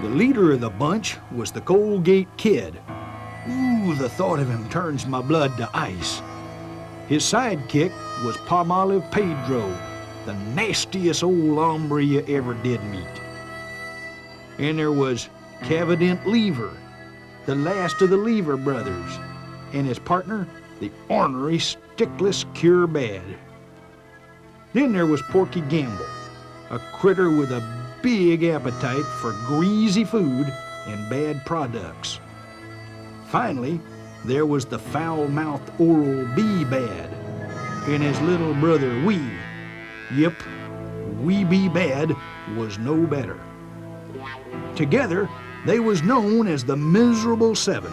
The leader of the bunch was the Colgate Kid. Ooh, the thought of him turns my blood to ice. His sidekick was Palmolive Pedro, the nastiest old hombre you ever did meet. And there was Cavident Lever, the last of the Lever brothers, and his partner, the ornery Stickless Cure Bad. Then there was Porky Gamble, a critter with a big appetite for greasy food and bad products. Finally, there was the foul-mouthed Oral B Bad and his little brother Wee. Yep, Wee B Bad was no better. Together, they was known as the Miserable Seven,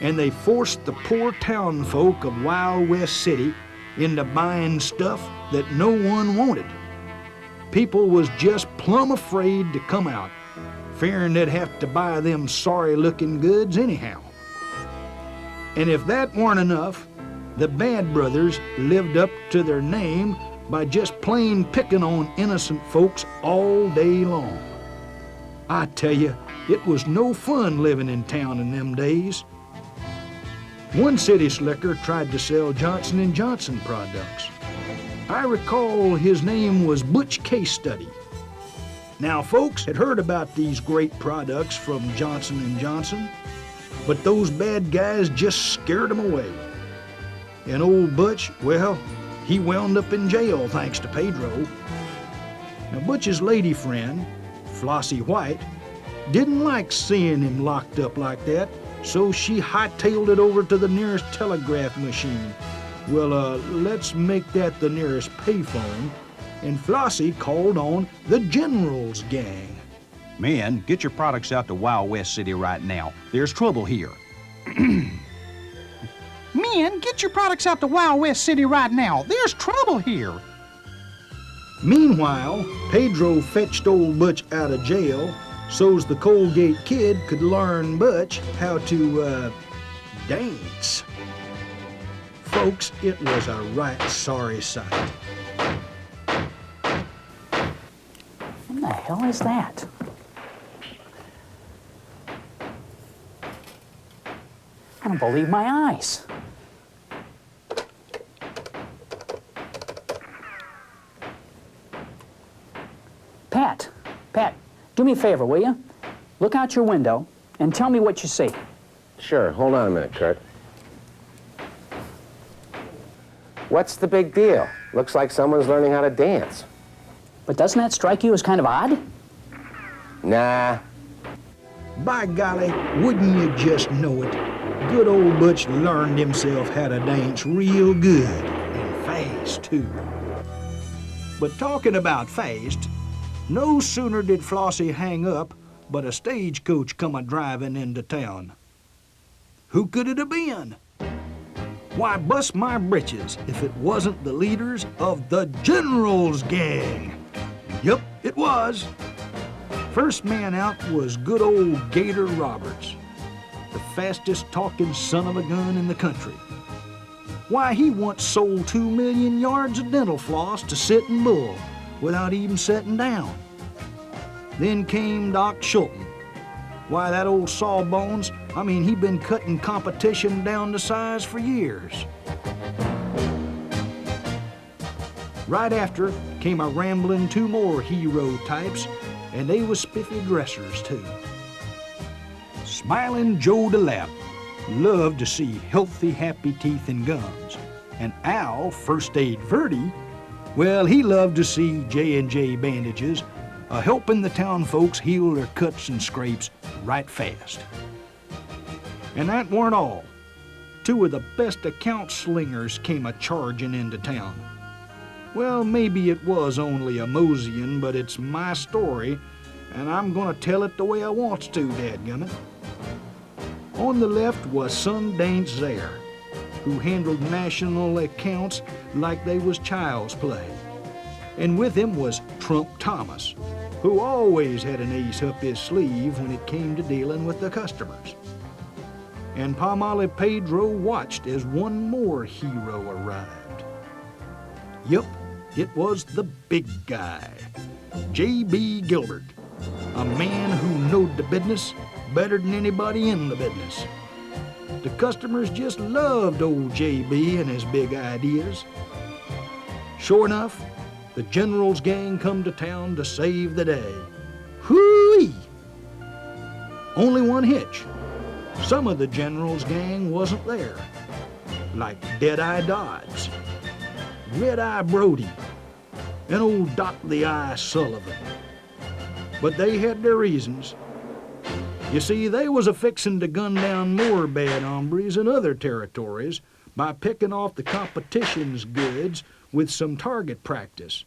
and they forced the poor town folk of Wild West City into buying stuff that no one wanted. People was just plumb afraid to come out, fearing they'd have to buy them sorry-looking goods anyhow. And if that weren't enough, the Bad Brothers lived up to their name by just plain picking on innocent folks all day long. I tell you, it was no fun living in town in them days. One city slicker tried to sell Johnson & Johnson products. I recall his name was Butch Case Study. Now, folks had heard about these great products from Johnson & Johnson, but those bad guys just scared them away. And old Butch, well, he wound up in jail thanks to Pedro. Now, Butch's lady friend, Flossie White, didn't like seeing him locked up like that, so she hightailed it over to the nearest telegraph machine. Well, let's make that the nearest payphone, and Flossie called on the General's gang. Men, get your products out to Wild West City right now. There's trouble here. Men, get your products out to Wild West City right now. There's trouble here. Meanwhile, Pedro fetched old Butch out of jail so's the Colgate Kid could learn Butch how to, dance. Folks, it was a right sorry sight. What the hell is that? I don't believe my eyes. Pat, do me a favor, will you? Look out your window and tell me what you see. Sure, hold on a minute, Kurt. What's the big deal? Looks like someone's learning how to dance. But doesn't that strike you as kind of odd? Nah. By golly, wouldn't you just know it? Good old Butch learned himself how to dance real good, and fast, too. But talking about fast, no sooner did Flossie hang up, but a stagecoach come a-driving into town. Who could it have been? Why, bust my britches if it wasn't the leaders of the General's gang. Yup, it was. First man out was good old Gator Roberts, the fastest talking son of a gun in the country. Why, he once sold 2 million yards of dental floss to Sitting Bull without even sitting down. Then came Doc Schulten. Why, that old sawbones, he'd been cutting competition down to size for years. Right after came a rambling 2 more hero types, and they was spiffy dressers, too. Smiling Joe DeLapp loved to see healthy, happy teeth and gums. And Al First Aid Verdi, well, he loved to see J&J bandages helping the town folks heal their cuts and scrapes right fast. And that weren't all. 2 of the best account slingers came a-charging into town. Well, maybe it was only a moseying, but it's my story, and I'm gonna tell it the way I wants to, dadgummit. On the left was Sundance Zaire, who handled national accounts like they was child's play. And with him was Trump Thomas, who always had an ace up his sleeve when it came to dealing with the customers. And Palmolive Pedro watched as one more hero arrived. Yup, it was the big guy, J.B. Gilbert, A man who knowed the business better than anybody in the business. The customers just loved old JB and his big ideas. Sure enough, the General's gang come to town to save the day. Hoo-wee! Only one hitch. Some of the General's gang wasn't there, like Dead-Eye Dodds, Red-Eye Brody, and old Doc the Eye Sullivan. But they had their reasons. You see, they was a-fixin' to gun down more bad hombres in other territories by picking off the competition's goods with some target practice.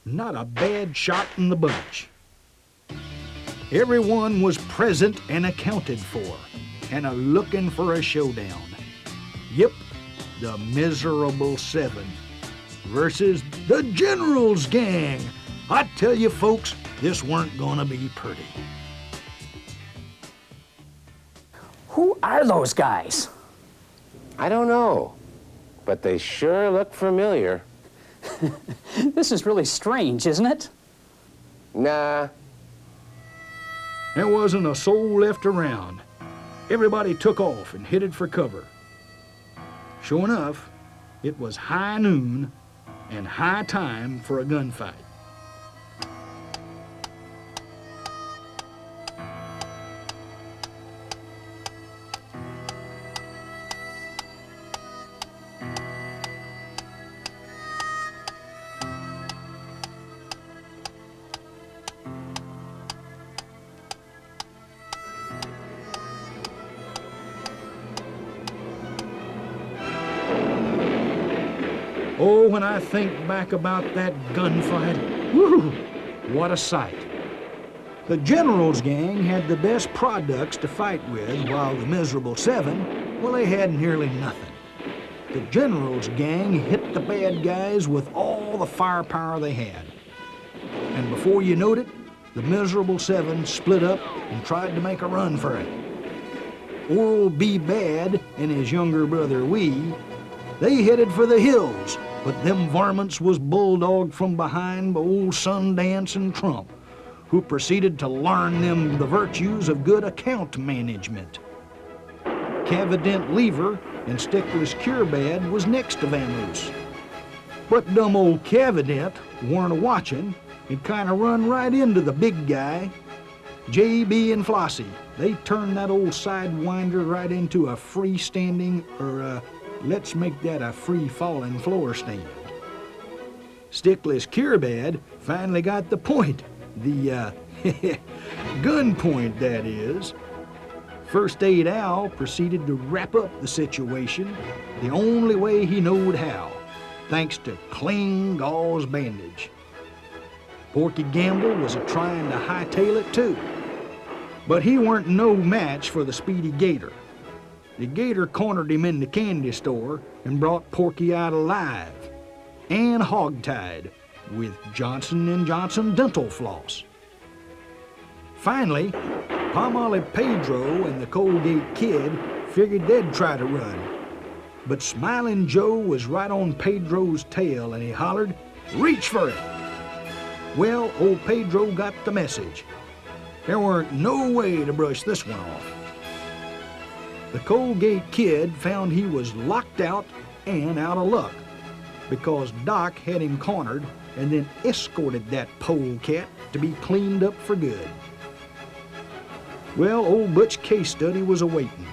Not a bad shot in the bunch. Everyone was present and accounted for, and a-looking for a showdown. Yep, the Miserable Seven versus the General's gang. I tell you folks, this weren't gonna be pretty. Who are those guys? I don't know, but they sure look familiar. This is really strange, isn't it? Nah, There wasn't a soul left around. Everybody took off and headed for cover. Sure enough, it was high noon and high time for a gunfight. Oh, when I think back about that gunfight, whew, what a sight. The General's gang had the best products to fight with, while the Miserable Seven, well, they had nearly nothing. The General's gang hit the bad guys with all the firepower they had. And before you knowed it, the Miserable Seven split up and tried to make a run for it. Oral B. Bad and his younger brother Wee, they headed for the hills, but them varmints was bulldogged from behind by old Sundance and Trump, who proceeded to learn them the virtues of good account management. Cavident Lever and Stickless Curebad was next to Vamoose. But dumb old Cavident weren't a-watching and kind of run right into the big guy. JB and Flossie, they turned that old sidewinder right into a freestanding, let's make that a free-falling floor stand. Stickless Curebad finally got the point. The, gun point, that is. First Aid Al proceeded to wrap up the situation the only way he knowed how, thanks to clean gauze bandage. Porky Gamble was a-trying to hightail it too, but he weren't no match for the speedy Gator. The Gator cornered him in the candy store and brought Porky out alive and hogtied with Johnson & Johnson dental floss. Finally, Palmolive Pedro and the Colgate Kid figured they'd try to run. But Smiling Joe was right on Pedro's tail and he hollered, "Reach for it!" Well, old Pedro got the message. There weren't no way to brush this one off. The Colgate Kid found he was locked out and out of luck because Doc had him cornered and then escorted that polecat to be cleaned up for good. Well, old Butch Case Study was awaiting.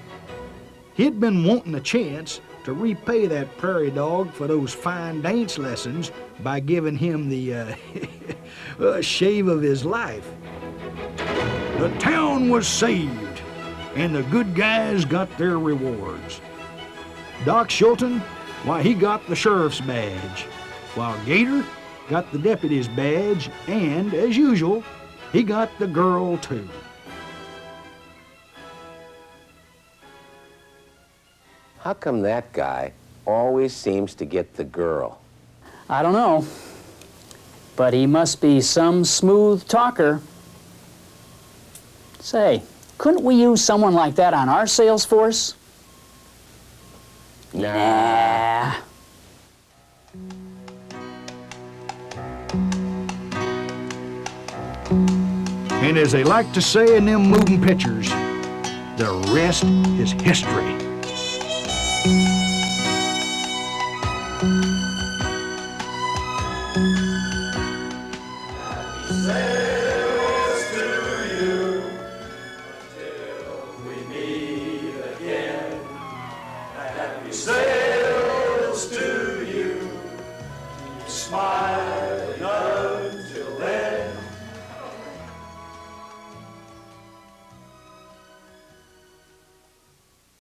He'd been wanting a chance to repay that prairie dog for those fine dance lessons by giving him the shave of his life. The town was saved, and the good guys got their rewards. Doc Shulton, why, he got the sheriff's badge, while Gator got the deputy's badge, and, as usual, he got the girl, too. how come that guy always seems to get the girl? I don't know, but he must be some smooth talker. Say, couldn't we use someone like that on our sales force? Nah. And as they like to say in them moving pictures, the rest is history. Sails to you, smile.